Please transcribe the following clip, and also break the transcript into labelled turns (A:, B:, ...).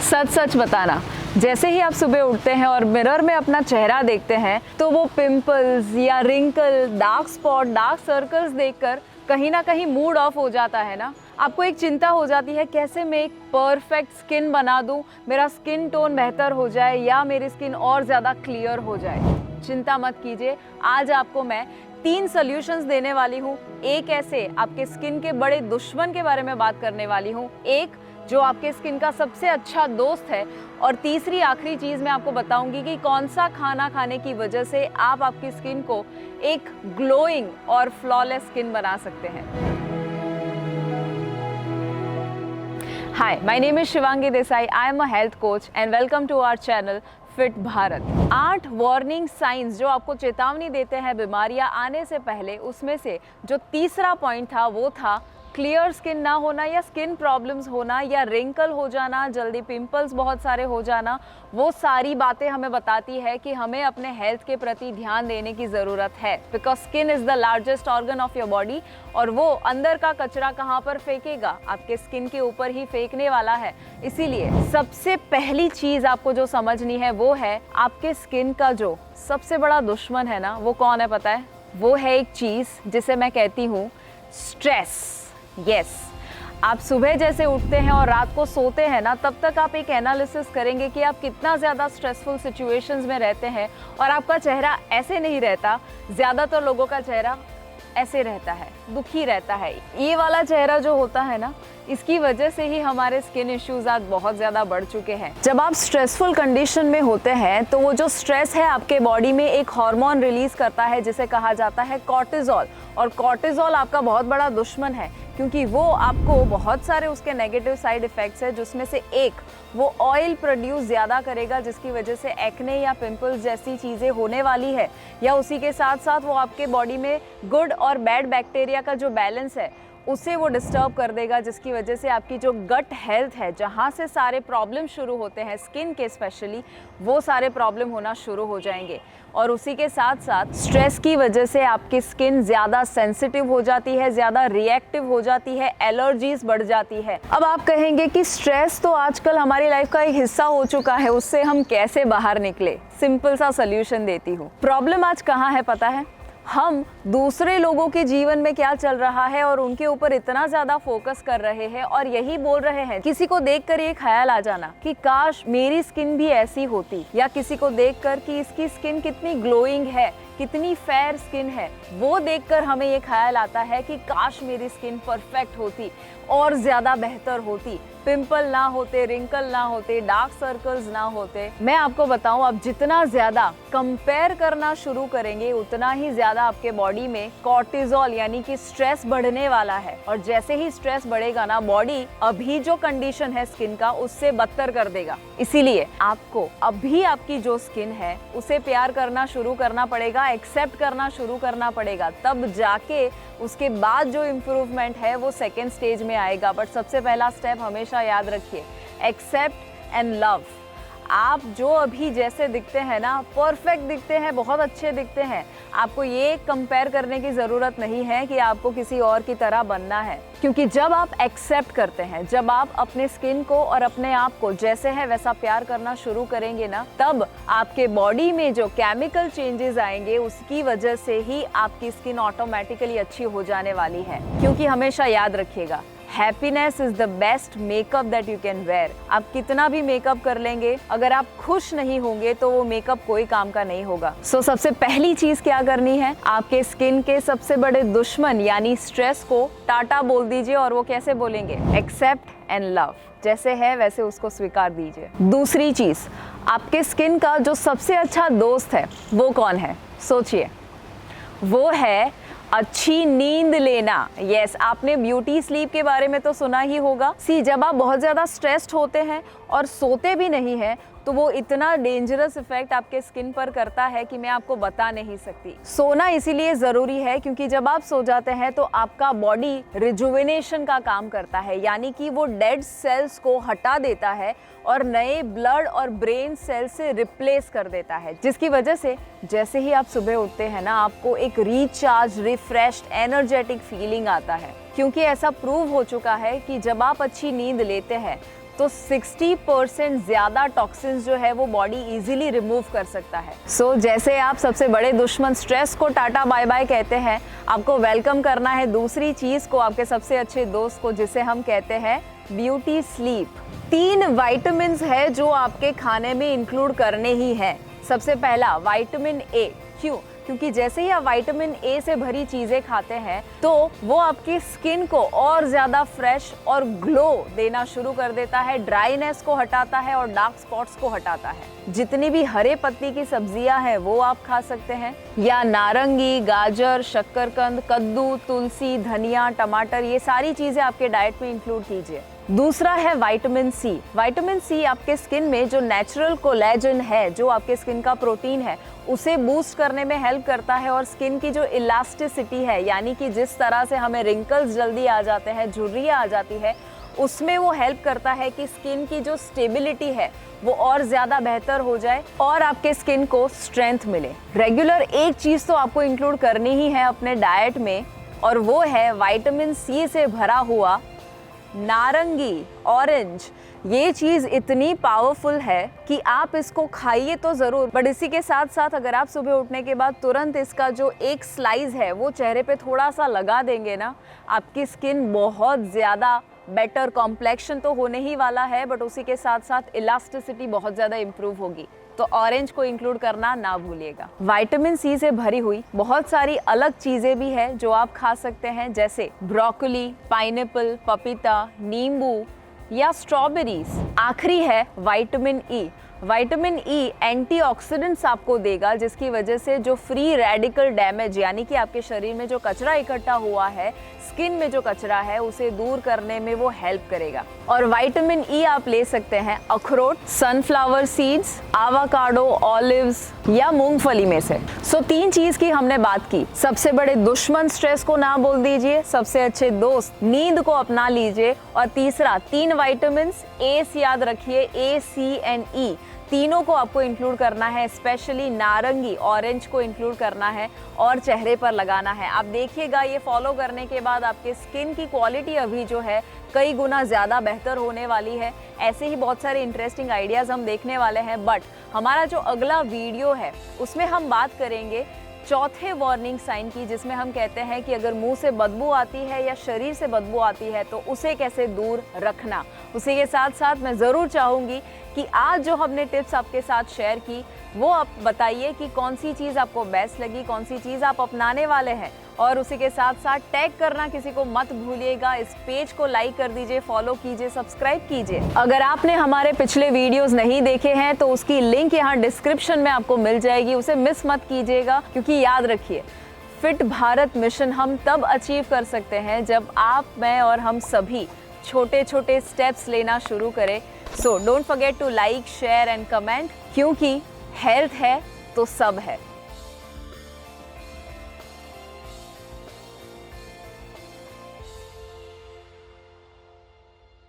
A: सच सच बताना, जैसे ही आप सुबह उठते हैं और मिरर में अपना चेहरा देखते हैं तो वो पिंपल्स या wrinkle, dark spot, dark circles देखकर कहीं ना कहीं मूड ऑफ हो जाता है ना। आपको एक चिंता हो जाती है, कैसे मैं एक परफेक्ट स्किन बना दूं, मेरा स्किन टोन बेहतर हो जाए या मेरी स्किन और ज़्यादा क्लियर हो जाए। चिंता मत कीजिए, आज आपको मैं 3 सॉल्यूशंस देने वाली हूँ। एक ऐसे आपके स्किन के बड़े दुश्मन के बारे में बात करने वाली हूँ, एक जो आपके स्किन का सबसे अच्छा दोस्त है, और तीसरी आखिरी चीज़ मैं आपको बताऊंगी कि कौन सा खाना खाने की वजह से आप आपकी स्किन को एक ग्लोइंग और फ्लॉलेस स्किन बना सकते हैं। Hi, my name is Shivangi Desai. I am a health coach and welcome to our channel fit Bharat. 8 warning science जो आपको चेतावनी देते हैं बीमारियां आने से पहले, उसमें से जो तीसरा पॉइंट था वो था क्लियर स्किन ना होना या स्किन प्रॉब्लम्स होना या रिंकल हो जाना, जल्दी पिंपल्स बहुत सारे हो जाना। वो सारी बातें हमें बताती है कि हमें अपने हेल्थ के प्रति ध्यान देने की ज़रूरत है, because skin is the largest organ of your body, और वो अंदर का कचरा कहाँ पर फेंकेगा, आपके स्किन के ऊपर ही फेंकने वाला है। इसीलिए सबसे पहली चीज़ आपको जो समझनी है वो है आपके स्किन का जो सबसे बड़ा दुश्मन है ना, वो कौन है पता है? वो है एक चीज़ जिसे मैं कहती हूँ स्ट्रेस। यस, आप सुबह जैसे उठते हैं और रात को सोते हैं ना, तब तक आप एक एनालिसिस करेंगे कि आप कितना ज़्यादा स्ट्रेसफुल सिचुएशंस में रहते हैं, और आपका चेहरा ऐसे नहीं रहता। ज़्यादातर लोगों का चेहरा ऐसे रहता है, दुखी रहता है। ये वाला चेहरा जो होता है ना, इसकी वजह से ही हमारे स्किन इश्यूज आज बहुत ज़्यादा बढ़ चुके हैं। जब आप स्ट्रेसफुल कंडीशन में होते हैं तो वो जो स्ट्रेस है आपके बॉडी में एक हार्मोन रिलीज करता है जिसे कहा जाता है कॉर्टिजोल, और कॉर्टिजोल आपका बहुत बड़ा दुश्मन है, क्योंकि वो आपको बहुत सारे उसके नेगेटिव साइड इफ़ेक्ट्स है, जिसमें से एक वो ऑयल प्रोड्यूस ज़्यादा करेगा, जिसकी वजह से एक्ने या पिंपल्स जैसी चीज़ें होने वाली है, या उसी के साथ साथ वो आपके बॉडी में गुड और बैड बैक्टीरिया का जो बैलेंस है उसे वो डिस्टर्ब कर देगा, जिसकी वजह से आपकी जो गट हेल्थ है, जहाँ से सारे प्रॉब्लम शुरू होते हैं स्किन के स्पेशली, वो सारे प्रॉब्लम होना शुरू हो जाएंगे। और उसी के साथ साथ स्ट्रेस की वजह से आपकी स्किन ज़्यादा सेंसिटिव हो जाती है, ज़्यादा रिएक्टिव हो जाती है, एलर्जीज बढ़ जाती है। अब आप कहेंगे कि स्ट्रेस तो आजकल हमारी लाइफ का एक हिस्सा हो चुका है, उससे हम कैसे बाहर निकले? सिंपल सा सोल्यूशन देती हूँ। प्रॉब्लम आज कहाँ है पता है? हम दूसरे लोगों के जीवन में क्या चल रहा है और उनके ऊपर इतना ज़्यादा फोकस कर रहे हैं, और यही बोल रहे हैं। किसी को देखकर ये ख्याल आ जाना कि काश मेरी स्किन भी ऐसी होती, या किसी को देखकर कि इसकी स्किन कितनी ग्लोइंग है, कितनी फेयर स्किन है, वो देखकर हमें ये ख्याल आता है कि काश मेरी स्किन परफेक्ट होती और ज़्यादा बेहतर होती, पिंपल ना होते, रिंकल ना होते, डार्क सर्कल्स ना होते। मैं आपको बताऊं, आप जितना ज़्यादा कंपेयर करना शुरू करेंगे उतना ही ज़्यादा आपके बॉडी में कॉर्टिजोल यानी कि स्ट्रेस बढ़ने वाला है, और जैसे ही स्ट्रेस बढ़ेगा ना, बॉडी अभी जो कंडीशन है स्किन का उससे बदतर कर देगा। इसीलिए आपको अभी आपकी जो स्किन है उसे प्यार करना शुरू करना पड़ेगा, एक्सेप्ट करना शुरू करना पड़ेगा, तब जाके उसके बाद जो इम्प्रूवमेंट है वो सेकेंड स्टेज में आएगा। बट सबसे पहला स्टेप हमेशा याद रखिए, एक्सेप्ट एंड लव। आप जो अभी जैसे दिखते हैं ना, परफेक्ट दिखते हैं, बहुत अच्छे दिखते हैं, आपको ये कंपेयर करने की ज़रूरत नहीं है कि आपको किसी और की तरह बनना है, क्योंकि जब आप एक्सेप्ट करते हैं, जब आप अपने स्किन को और अपने आप को जैसे है वैसा प्यार करना शुरू करेंगे ना, तब आपके बॉडी में जो केमिकल चेंजेस आएंगे उसकी वजह से ही आपकी स्किन ऑटोमेटिकली अच्छी हो जाने वाली है। क्योंकि हमेशा याद रखिएगा, happiness is the best makeup that you can wear. आप कितना भी मेकअप कर लेंगे, अगर आप खुश नहीं होंगे तो वो मेकअप कोई काम का नहीं होगा। सो सबसे पहली चीज क्या करनी है, आपके स्किन के सबसे बड़े दुश्मन यानी स्ट्रेस को टाटा बोल दीजिए। और वो कैसे बोलेंगे? Accept and love. जैसे है वैसे उसको स्वीकार दीजिए। दूसरी चीज, आपके स्किन का जो सबसे अच्छा दोस्त है वो कौन है? सोचिए, वो है अच्छी नींद लेना। यस, आपने ब्यूटी स्लीप के बारे में तो सुना ही होगा। जब आप बहुत ज़्यादा स्ट्रेस्ड होते हैं और सोते भी नहीं हैं, तो वो इतना डेंजरस इफेक्ट आपके स्किन पर करता है कि मैं आपको बता नहीं सकती। सोना इसीलिए ज़रूरी है क्योंकि जब आप सो जाते हैं तो आपका बॉडी रिजुविनेशन का काम करता है, यानी कि वो डेड सेल्स को हटा देता है और नए ब्लड और ब्रेन सेल से रिप्लेस कर देता है, जिसकी वजह से जैसे ही आप सुबह उठते हैं ना, आपको एक रिचार्ज, रिफ्रेश्ड, एनर्जेटिक फीलिंग आता है। क्योंकि ऐसा प्रूव हो चुका है कि जब आप अच्छी नींद लेते हैं तो 60% ज़्यादा टॉक्सिन्स जो है वो बॉडी इजीली रिमूव कर सकता है। सो जैसे आप सबसे बड़े दुश्मन स्ट्रेस को टाटा बाय बाय कहते हैं, आपको वेलकम करना है दूसरी चीज़ को, आपके सबसे अच्छे दोस्त को, जिसे हम कहते हैं ब्यूटी स्लीप। 3 विटामिन्स है जो आपके खाने में इंक्लूड करने ही है। सबसे पहला विटामिन ए। क्यों? क्योंकि जैसे ही आप विटामिन ए से भरी चीजें खाते हैं तो वो आपकी स्किन को और ज्यादा फ्रेश और ग्लो देना शुरू कर देता है, ड्राईनेस को हटाता है और डार्क स्पॉट्स को हटाता है। जितनी भी हरे पत्ती की सब्जियां हैं वो आप खा सकते हैं, या नारंगी, गाजर, शक्करकंद, कद्दू, तुलसी, धनिया, टमाटर, ये सारी चीजें आपके डाइट में इंक्लूड कीजिए। दूसरा है विटामिन सी। विटामिन सी आपके स्किन में जो नेचुरल कोलेजन है, जो आपके स्किन का प्रोटीन है, उसे बूस्ट करने में हेल्प करता है और स्किन की जो इलास्टिसिटी है, यानी कि जिस तरह से हमें रिंकल्स जल्दी आ जाते हैं, झुर्रियाँ आ जाती है, उसमें वो हेल्प करता है कि स्किन की जो स्टेबिलिटी है वो और ज़्यादा बेहतर हो जाए और आपके स्किन को स्ट्रेंथ मिले। रेगुलर एक चीज़ तो आपको इंक्लूड करनी ही है अपने डाइट में, और वो है विटामिन सी से भरा हुआ नारंगी, ऑरेंज। ये चीज़ इतनी पावरफुल है कि आप इसको खाइए तो ज़रूर, बट इसी के साथ साथ अगर आप सुबह उठने के बाद तुरंत इसका जो एक स्लाइस है वो चेहरे पे थोड़ा सा लगा देंगे ना, आपकी स्किन बहुत ज़्यादा बेटर, कॉम्प्लेक्शन तो होने ही वाला है, बट उसी के साथ साथ इलास्टिसिटी बहुत ज़्यादा इम्प्रूव होगी। तो ऑरेंज को इंक्लूड करना ना भूलिएगा। विटामिन सी से भरी हुई बहुत सारी अलग चीज़ें भी है जो आप खा सकते हैं, जैसे ब्रोकली, पाइनएप्पल, पपीता, नींबू या स्ट्रॉबेरीज। आखिरी है vitamin E. Vitamin E antioxidants आपको देगा, जिसकी वजह से जो फ्री रेडिकल डैमेज, यानी कि आपके शरीर में जो कचरा इकट्ठा हुआ है, स्किन में जो कचरा है, उसे दूर करने में वो हेल्प करेगा। और विटामिन ई आप ले सकते हैं अखरोट, सनफ्लावर सीड्स, आवाकाडो, ऑलिव्स या मूंगफली में से। सो 3 चीज की हमने बात की। सबसे बड़े दुश्मन स्ट्रेस को ना बोल दीजिए, सबसे अच्छे दोस्त नींद को अपना लीजिए, और तीसरा 3 विटामिन्स ए याद रखिए, ए, सी एंड ई, तीनों को आपको इंक्लूड करना है। स्पेशली नारंगी, ऑरेंज को इंक्लूड करना है और चेहरे पर लगाना है। आप देखिएगा ये फॉलो करने के बाद आपके स्किन की क्वालिटी अभी जो है कई गुना ज़्यादा बेहतर होने वाली है। ऐसे ही बहुत सारे इंटरेस्टिंग आइडियाज़ हम देखने वाले हैं, बट हमारा जो अगला वीडियो है उसमें हम बात करेंगे चौथे वार्निंग साइन की, जिसमें हम कहते हैं कि अगर मुंह से बदबू आती है या शरीर से बदबू आती है तो उसे कैसे दूर रखना। उसी के साथ साथ मैं ज़रूर चाहूँगी कि आज जो हमने टिप्स आपके साथ शेयर की वो आप बताइए कि कौन सी चीज़ आपको बेस्ट लगी, कौन सी चीज़ आप अपनाने वाले हैं, और उसी के साथ साथ टैग करना किसी को मत भूलिएगा। इस पेज को लाइक कर दीजिए, फॉलो कीजिए, सब्सक्राइब कीजिए। अगर आपने हमारे पिछले वीडियोस नहीं देखे हैं तो उसकी लिंक यहाँ डिस्क्रिप्शन में आपको मिल जाएगी, उसे मिस मत कीजिएगा। क्योंकि याद रखिए, फिट भारत मिशन हम तब अचीव कर सकते हैं जब आप, मैं और हम सभी छोटे छोटे स्टेप्स लेना शुरू करें। So don't forget to like, share and comment, क्योंकि हेल्थ है तो सब है।